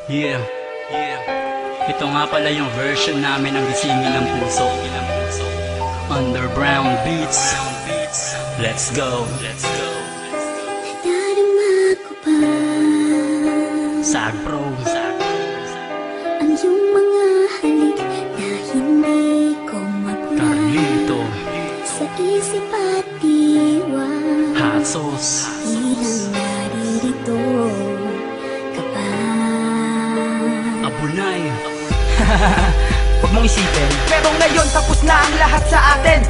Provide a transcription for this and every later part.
Yeah. Ito nga pala yung version namin ng Gisingin ng Puso. Under Brown Beats. Let's go. Nadarama ko pa Sag Pro. ang iyong mga halik na hindi ko Carlito. mapuna sa isip at diwa. Hot sauce. Ilang naririto ka pa. Abunay. Huwag mong isipin, pero ngayon tapos na ang lahat sa atin.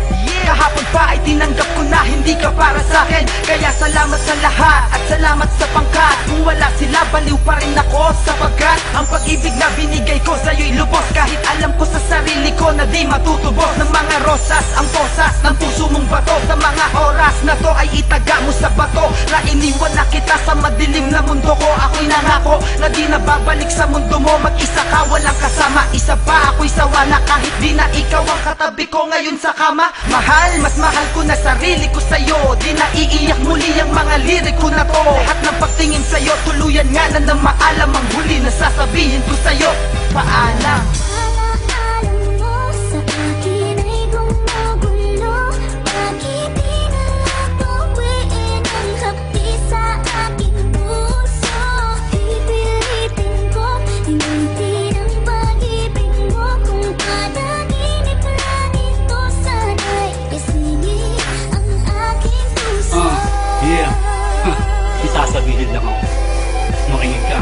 Kahapon pa ay tinanggap ko na hindi ka para sa akin. Kaya salamat sa lahat at salamat sa pangkat. Kung wala sila, baliw pa rin ako. Sapagkat ang pag-ibig na binigay ko sa'yo'y lubos. Kahit alam ko sa sarili ko na di matutubos. Ng mga rosas, ang posas ng puso mong bato. Sa mga oras na to ay itaga mo sa bato. Na iniwan na kita sa madilim na mundo ko. Ako'y nangako na di na babalik sa mundo mo. Mag-isa ka, walang kasama. Isa pa ako'y sawa na kahit di na ikaw ang katabi ko ngayon sa kama. Mahal, mas mahal ko na sarili ko sa'yo. Di na iiyak muli ang mga lirik ko na to. Lahat ng pagtingin sa'yo, tuluyan nga na maalam. Ang huli na sasabihin ko sa'yo, paalam. Alam mo sa akin ay gumugulo. Bakit di na lang tuwiin ang hapdi sa aking puso? Pipilitin ko, hinutin ang pag-ibig mo. Kung panaginip lang ito, sana'y isingin ang aking puso. Yeah. Isasabihin lang ako. Makinig ka.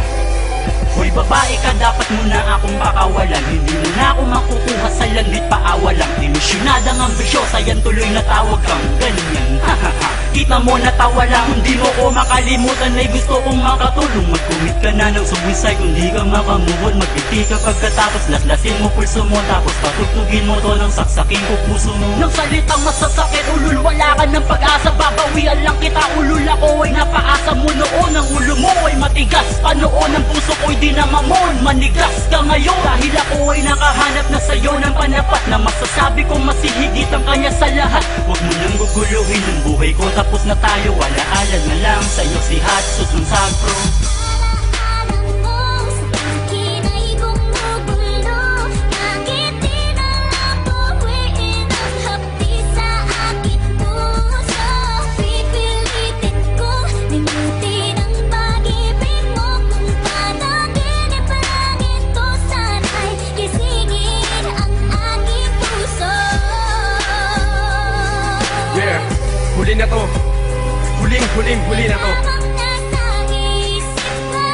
Hoy babae ka, dapat mo na akong pakawalan. Hindi mo na ako makukuha sa langit paawalang. Ilusyonada ng ambisyosa, yan tuloy na tawag kang ganyan. Kita mo natawa lang, hindi mo ko makalimutan. Ay gusto kong makatulong. Mag-commit ka na ng suicide kung di ka makamuvon. Magpiti ka pagkatapos laslasin mo pulso mo. Tapos patugtugin mo to ng saksakin ko puso mo. Nang salitang masasakit, ulul wala ka ng pag-asa. Babawian lang kita, ulul ako ay napaasa mo noon. Ang ulo mo ay matigas, panoon ang puso ko'y di na mamon. Manigas ka ngayon dahil ako ay nakahanap na sa'yo ng panapat. Na masasabi kong masihigit ang kanya sa lahat. Huwag mo nang guguluhin ang buhay ko, tapos na tayo. Alaala na lang sa'yo si Hatsus ng Sag Pro. Alam mo sa akin ay gumugulo. Bakit di na lang tuwiin ang hapdi sa aking puso? Pipilitin ko, limutin ang pag-ibig mo. Kung panaginip lang ito, sana'y gisingin ang aking puso. Yeah, huli na to. Huli na to. Habang nasa isip ko,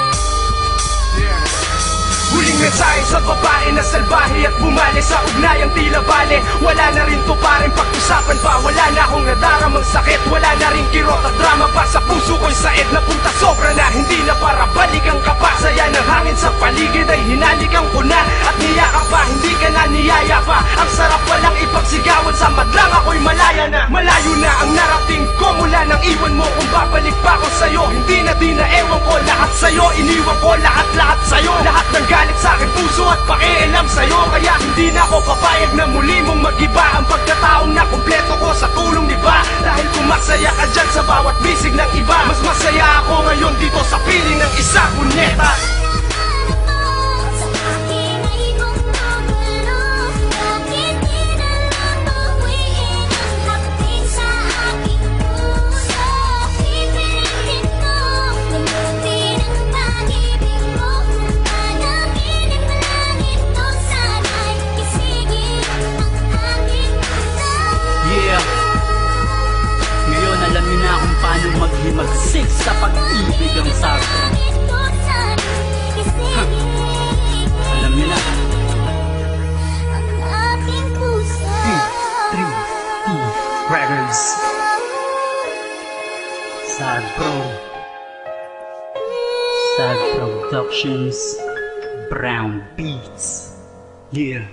Huling mensahe sa babae na salbahe at bumali sa ugnayang tila bale. Wala na rin to paring pag-usapan pa. Wala na akong nadaramang sakit. Wala na rin kirot at drama pa. Sa puso ko'y said na punta sobra na. Hindi na para balikan ka pa. Saya ng hangin sa paligid ay hinalikan ko na. At niyakap pa, hindi ka na niyaya pa. Ang sarap walang ipagsigawan. Sa madlang ako'y malaya na. Malayo na ang narating ko mula nang iwan mo. Kung babalik pa ako sa'yo, hindi na di na ewan ko. Lahat sa'yo, iniwan ko lahat sa'yo. Lahat ng galit sa aking puso at pakialam sa'yo. Kaya hindi na ako papayag na muli mong mag-iba. Ang pagkataong na kumpleto ko sa tulong ni ba. Dahil kung masaya ka dyan sa bawat bisig ng iba, mas masaya ako ngayon dito sa piling ng isa, kunyeta. sa akin ay gumugulo. Bakit di na lang tuwiin ang hapdi sa aking puso? Pipilitin ko, limutin ang pag-ibig mo. Kung panaginip lang ito, sana'y gisingin ang aking puso. Yeah. Ngayon alam niyo na kung paano maghimagsik sa pag-ibig ang Sag Pro. Alam niyo na. Records. Sag Pro. Sag Productions. Brown Beats. Yeah.